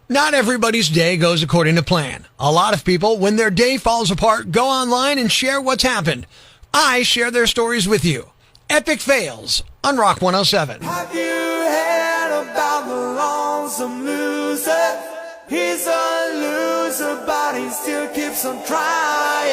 Not everybody's day goes according to plan. A lot of people, when their day falls apart, go online and share what's happened. I share their stories with you. Epic fails on Rock 107. Have you heard about the lonesome loser? He's a loser, but he still keeps on trying.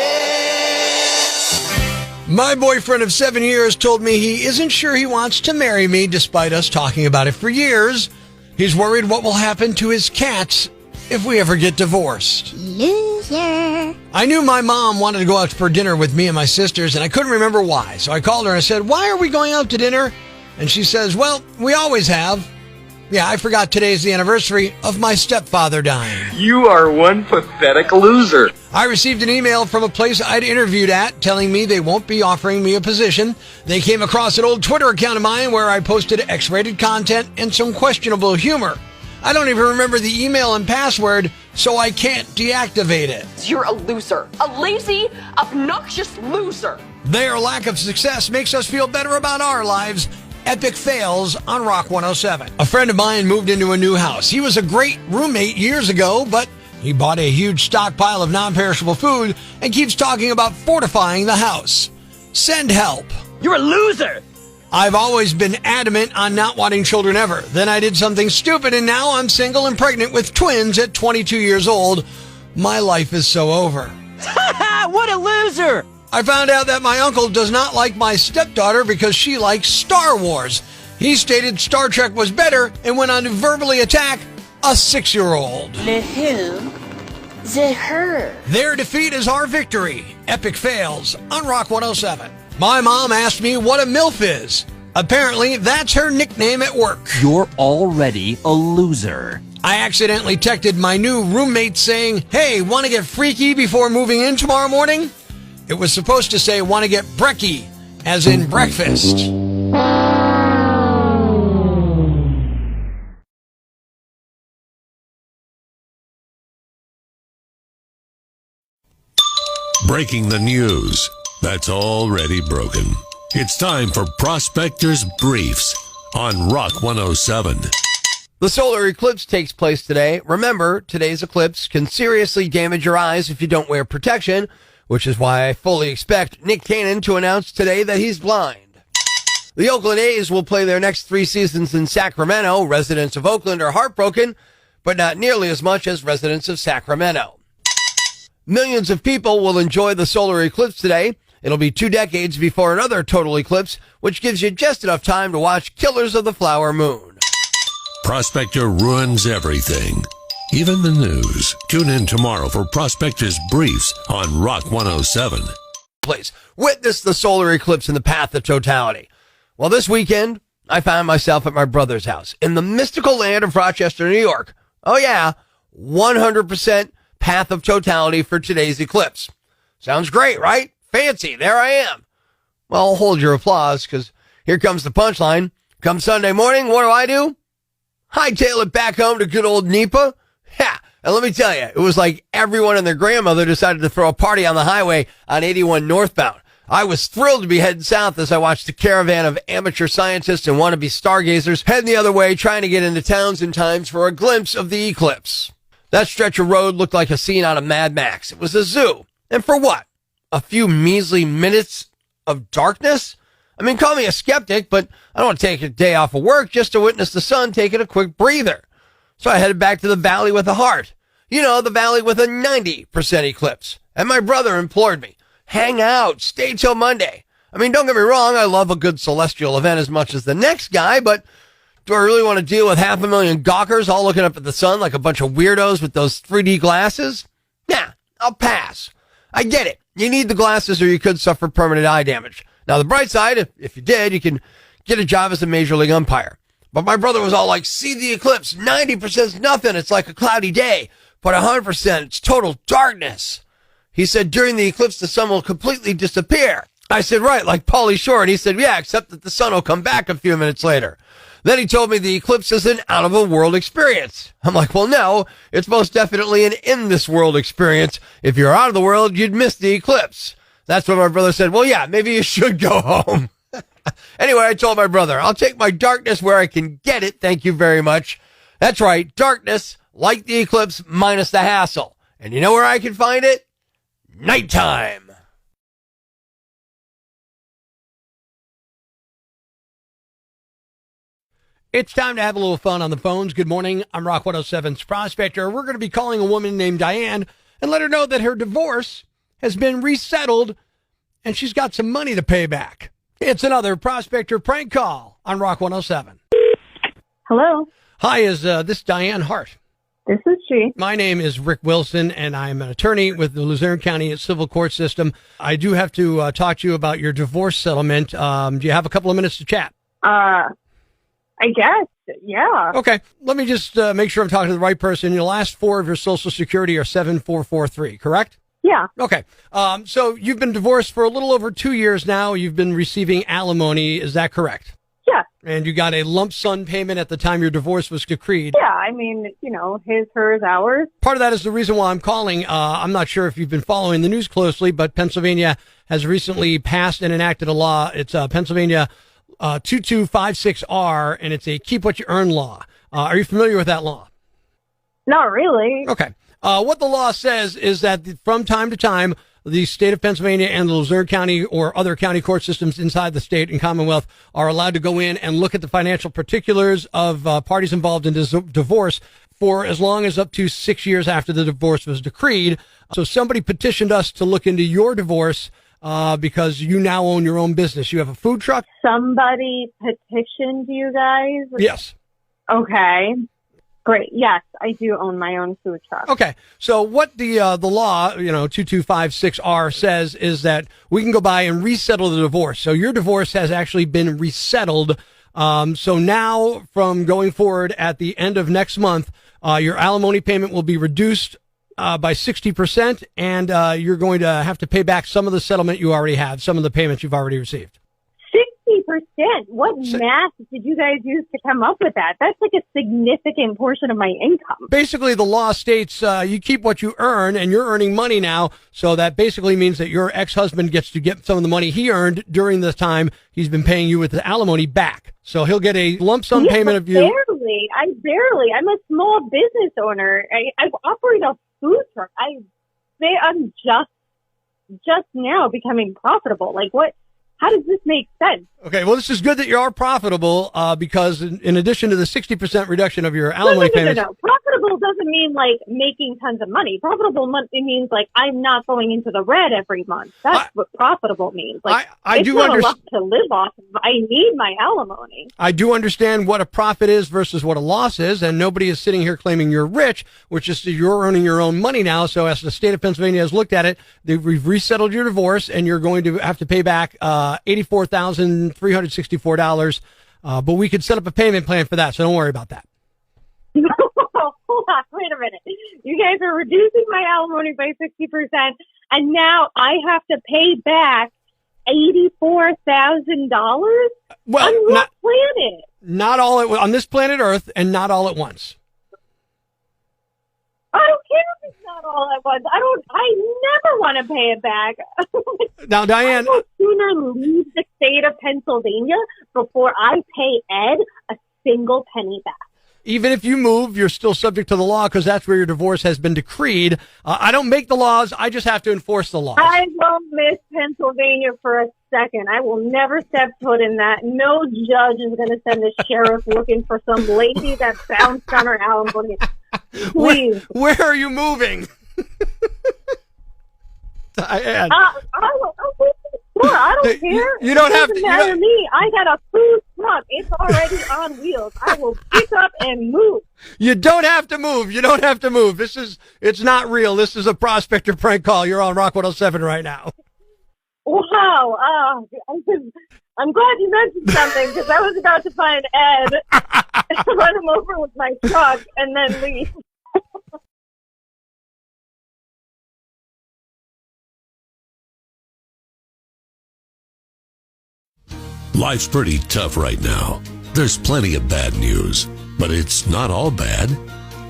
My boyfriend of 7 years told me he isn't sure he wants to marry me despite us talking about it for years. He's worried what will happen to his cats if we ever get divorced. Loser. I knew my mom wanted to go out for dinner with me and my sisters, and I couldn't remember why. So I called her and I said, "Why are we going out to dinner?" And she says, "Well, we always have." Yeah, I forgot today's the anniversary of my stepfather dying. You are one pathetic loser. I received an email from a place I'd interviewed at telling me they won't be offering me a position. They came across an old Twitter account of mine where I posted X-rated content and some questionable humor. I don't even remember the email and password, so I can't deactivate it. You're a loser. A lazy, obnoxious loser. Their lack of success makes us feel better about our lives. Epic fails on Rock 107. A friend of mine moved into a new house. He was a great roommate years ago, but he bought a huge stockpile of non-perishable food and keeps talking about fortifying the house. Send help. You're a loser. I've always been adamant on not wanting children ever. Then I did something stupid and now I'm single and pregnant with twins at 22 years old. My life is so over. What a loser. I found out that my uncle does not like my stepdaughter because she likes Star Wars. He stated Star Trek was better and went on to verbally attack a 6-year-old. The who? The her. Their defeat is our victory. Epic fails on Rock 107. My mom asked me what a MILF is. Apparently, that's her nickname at work. You're already a loser. I accidentally texted my new roommate saying, "Hey, want to get freaky before moving in tomorrow morning?" It was supposed to say, "Want to get brekkie," as in breakfast. Breaking the news that's already broken. It's time for Prospector's Briefs on Rock 107. The solar eclipse takes place today. Remember, today's eclipse can seriously damage your eyes if you don't wear protection, which is why I fully expect Nick Cannon to announce today that he's blind. The Oakland A's will play their next 3 seasons in Sacramento. Residents of Oakland are heartbroken, but not nearly as much as residents of Sacramento. Millions of people will enjoy the solar eclipse today. It'll be 2 decades before another total eclipse, which gives you just enough time to watch Killers of the Flower Moon. Prospector ruins everything, even the news. Tune in tomorrow for Prospector's Briefs on Rock 107. Please witness the solar eclipse in the path of totality. Well, this weekend, I found myself at my brother's house in the mystical land of Rochester, New York. Oh yeah, 100% path of totality for today's eclipse. Sounds great, right? Fancy. There I am. Well, hold your applause, because here comes the punchline. Come Sunday morning, what do? Hightail it back home to good old NEPA. Yeah, and let me tell you, it was like everyone and their grandmother decided to throw a party on the highway on 81 northbound. I was thrilled to be heading south as I watched the caravan of amateur scientists and wannabe stargazers heading the other way, trying to get into towns in time for a glimpse of the eclipse. That stretch of road looked like a scene out of Mad Max. It was a zoo. And for what? A few measly minutes of darkness? I mean, call me a skeptic, but I don't want to take a day off of work just to witness the sun taking a quick breather. So I headed back to the valley with a heart. You know, the valley with a 90% eclipse. And my brother implored me, hang out, stay till Monday. I mean, don't get me wrong, I love a good celestial event as much as the next guy, but do I really want to deal with 500,000 gawkers all looking up at the sun like a bunch of weirdos with those 3D glasses? Nah, I'll pass. I get it. You need the glasses or you could suffer permanent eye damage. Now, the bright side, if you did, you can get a job as a major league umpire. But my brother was all like, see the eclipse, 90% is nothing. It's like a cloudy day. But 100%, it's total darkness. He said during the eclipse, the sun will completely disappear. I said, right, like Pauly Shore. And he said, yeah, except that the sun will come back a few minutes later. Then he told me the eclipse is an out-of-a-world experience. I'm like, well, no, it's most definitely an in-this-world experience. If you're out of the world, you'd miss the eclipse. That's when my brother said, well, yeah, maybe you should go home. Anyway, I told my brother, I'll take my darkness where I can get it. Thank you very much. That's right, darkness like the eclipse minus the hassle. And you know where I can find it? Nighttime. It's time to have a little fun on the phones. Good morning. I'm Rock 107's Prospector. We're going to be calling a woman named Diane and let her know that her divorce has been resettled and she's got some money to pay back. It's another Prospector prank call on Rock 107. Hello. Hi, is this Diane Hart? This is she. My name is Rick Wilson, and I'm an attorney with the Luzerne County Civil Court System. I do have to talk to you about your divorce settlement. Do you have a couple of minutes to chat? I guess, yeah. Okay, let me just make sure I'm talking to the right person. Your last four of your Social Security are 7443, correct? Yeah. Okay, so you've been divorced for a little over 2 years now. You've been receiving alimony, is that correct? Yeah. And you got a lump sum payment at the time your divorce was decreed. Yeah, I mean, his, hers, ours. Part of that is the reason why I'm calling. I'm not sure if you've been following the news closely, but Pennsylvania has recently passed and enacted a law. It's Pennsylvania 2256R, and it's a keep what you earn law. Are you familiar with that law? Not really. Okay. What the law says is that from time to time, the state of Pennsylvania and the Luzerne County or other county court systems inside the state and Commonwealth are allowed to go in and look at the financial particulars of parties involved in divorce for as long as up to 6 years after the divorce was decreed. So somebody petitioned us to look into your divorce because you now own your own business. You have a food truck? Somebody petitioned you guys? Yes. Okay. Great. Yes, I do own my own food truck. Okay. So what the law, 2256R says is that we can go by and resettle the divorce. So your divorce has actually been resettled. So now from going forward at the end of next month, your alimony payment will be reduced by 60%, and you're going to have to pay back some of the settlement you already have, some of the payments you've already received. 60%? What math did you guys use to come up with that? That's like a significant portion of my income. Basically, the law states you keep what you earn, and you're earning money now, so that basically means that your ex-husband gets to get some of the money he earned during the time he's been paying you with the alimony back. So he'll get a lump sum payment of you. Barely. I'm a small business owner. I operate a food truck. I'm just now becoming profitable. Like what? How does this make sense? Okay, well, this is good that you are profitable because in addition to the 60% reduction of your alimony payments. No. Profitable doesn't mean like making tons of money. Profitable it means like I'm not going into the red every month. That's what profitable means. Like I it's do not a lot to live off of. I need my alimony. I do understand what a profit is versus what a loss is, and nobody is sitting here claiming you're rich, which is you're earning your own money now. So as the state of Pennsylvania has looked at it, we've resettled your divorce, and you're going to have to pay back $84,364. But we could set up a payment plan for that, so don't worry about that. Hold on, wait a minute. You guys are reducing my alimony by 60%, and now I have to pay back $84,000? Well, on what planet? Not all on this planet Earth, and not all at once. I don't care if it's not all at once. I never want to pay it back. Now, Diane, I will sooner leave the state of Pennsylvania before I pay Ed a single penny back. even if you move, you're still subject to the law because that's where your divorce has been decreed. I don't make the laws. I just have to enforce the laws. I won't miss Pennsylvania for a second. I will never step foot in that. No judge is going to send a sheriff looking for some lady that bounced on her alimony. Please. Where are you moving? I don't care. You don't have to. It doesn't matter to me. I got a food truck. It's already on wheels. I will pick up and move. You don't have to move. You don't have to move. It's not real. This is a Prospector prank call. You're on Rock 107 right now. Wow. I'm glad you mentioned something because I was about to find Ed, run him over with my truck, and then leave. Life's pretty tough right now. There's plenty of bad news, but it's not all bad.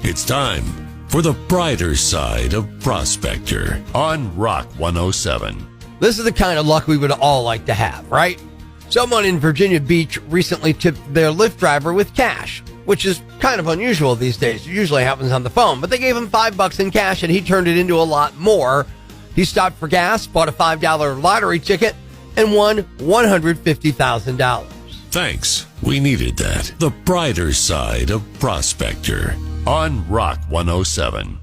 It's time for the brighter side of Prospector on Rock 107. This is the kind of luck we would all like to have, right? Someone in Virginia Beach recently tipped their Lyft driver with cash. which is kind of unusual these days. It usually happens on the phone, but they gave him $5 in cash and he turned it into a lot more. He stopped for gas, bought a $5 lottery ticket, and won $150,000. Thanks. We needed that. The brighter side of Prospector on Rock 107.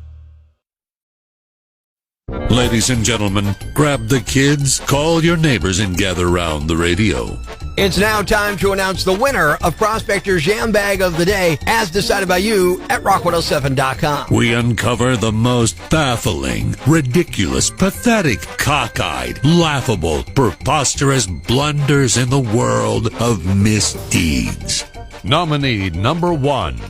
Ladies and gentlemen, grab the kids, call your neighbors, and gather round the radio. It's now time to announce the winner of Prospector's Jam Bag of the Day, as decided by you at rock107.com. We uncover the most baffling, ridiculous, pathetic, cockeyed, laughable, preposterous blunders in the world of misdeeds. Nominee number 1.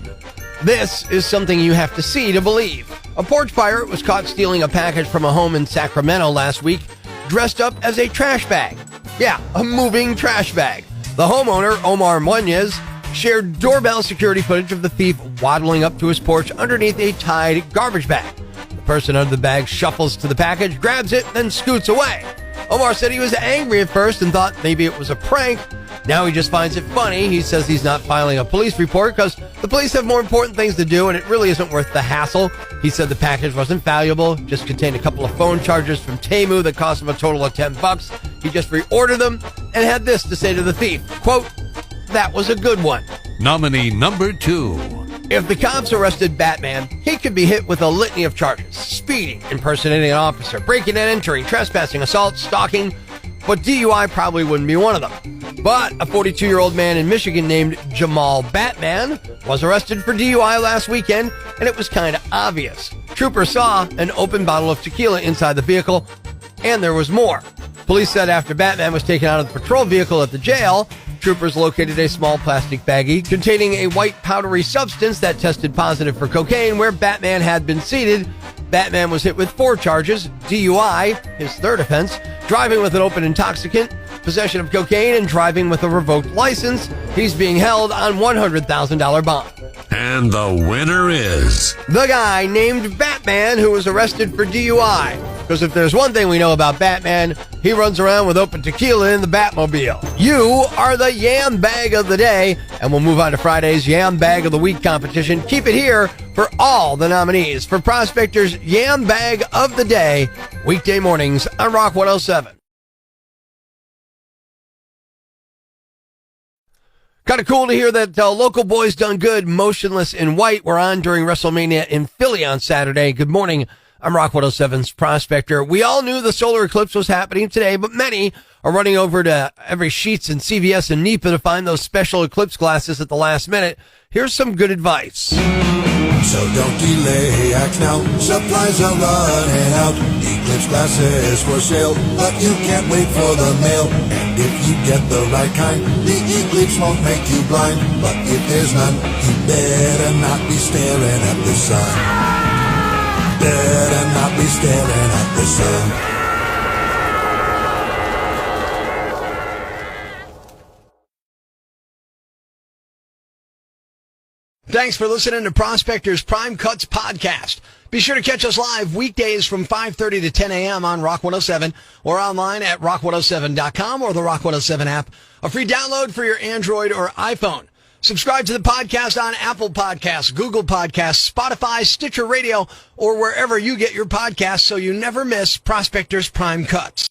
This is something you have to see to believe. A porch pirate was caught stealing a package from a home in Sacramento last week, dressed up as a trash bag. Yeah, a moving trash bag. The homeowner, Omar Muñez, shared doorbell security footage of the thief waddling up to his porch underneath a tied garbage bag. The person under the bag shuffles to the package, grabs it, then scoots away. Omar said he was angry at first and thought maybe it was a prank. Now he just finds it funny. He says he's not filing a police report because the police have more important things to do and it really isn't worth the hassle. He said the package wasn't valuable, just contained a couple of phone chargers from Temu that cost him a total of $10. He just reordered them and had this to say to the thief, quote, "That was a good one." Nominee number 2. If the cops arrested Batman, he could be hit with a litany of charges: speeding, impersonating an officer, breaking and entering, trespassing, assault, stalking, but DUI probably wouldn't be one of them. But a 42-year-old man in Michigan named Jamal Batman was arrested for DUI last weekend, and it was kind of obvious. Troopers saw an open bottle of tequila inside the vehicle, and there was more. Police said after Batman was taken out of the patrol vehicle at the jail, troopers located a small plastic baggie containing a white powdery substance that tested positive for cocaine where Batman had been seated. Batman was hit with 4 charges: DUI, his third offense, driving with an open intoxicant, possession of cocaine, and driving with a revoked license. He's being held on $100,000 bond. And the winner is the guy named Batman who was arrested for DUI. Because if there's one thing we know about Batman, he runs around with open tequila in the Batmobile. You are the Yam Bag of the Day, and we'll move on to Friday's Yam Bag of the Week competition. Keep it here for all the nominees for Prospector's Yam Bag of the Day, weekday mornings on Rock 107. Kind of cool to hear that local boys done good, Motionless in White, were on during WrestleMania in Philly on Saturday. Good morning. I'm Rock 107's Prospector. We all knew the solar eclipse was happening today, but many are running over to every Sheetz and CVS and NEPA to find those special eclipse glasses at the last minute. Here's some good advice. So don't delay, act now. Supplies are running out. Eclipse glasses for sale, but you can't wait for the mail. And if you get the right kind, the eclipse won't make you blind. But if there's none, you better not be staring at the sun. Better not be staring at the sun. Thanks for listening to Prospector's Prime Cuts podcast. Be sure to catch us live weekdays from 5:30 to 10 a.m. on Rock 107 or online at rock107.com or the Rock 107 app. A free download for your Android or iPhone. Subscribe to the podcast on Apple Podcasts, Google Podcasts, Spotify, Stitcher Radio, or wherever you get your podcasts so you never miss Prospector's Prime Cuts.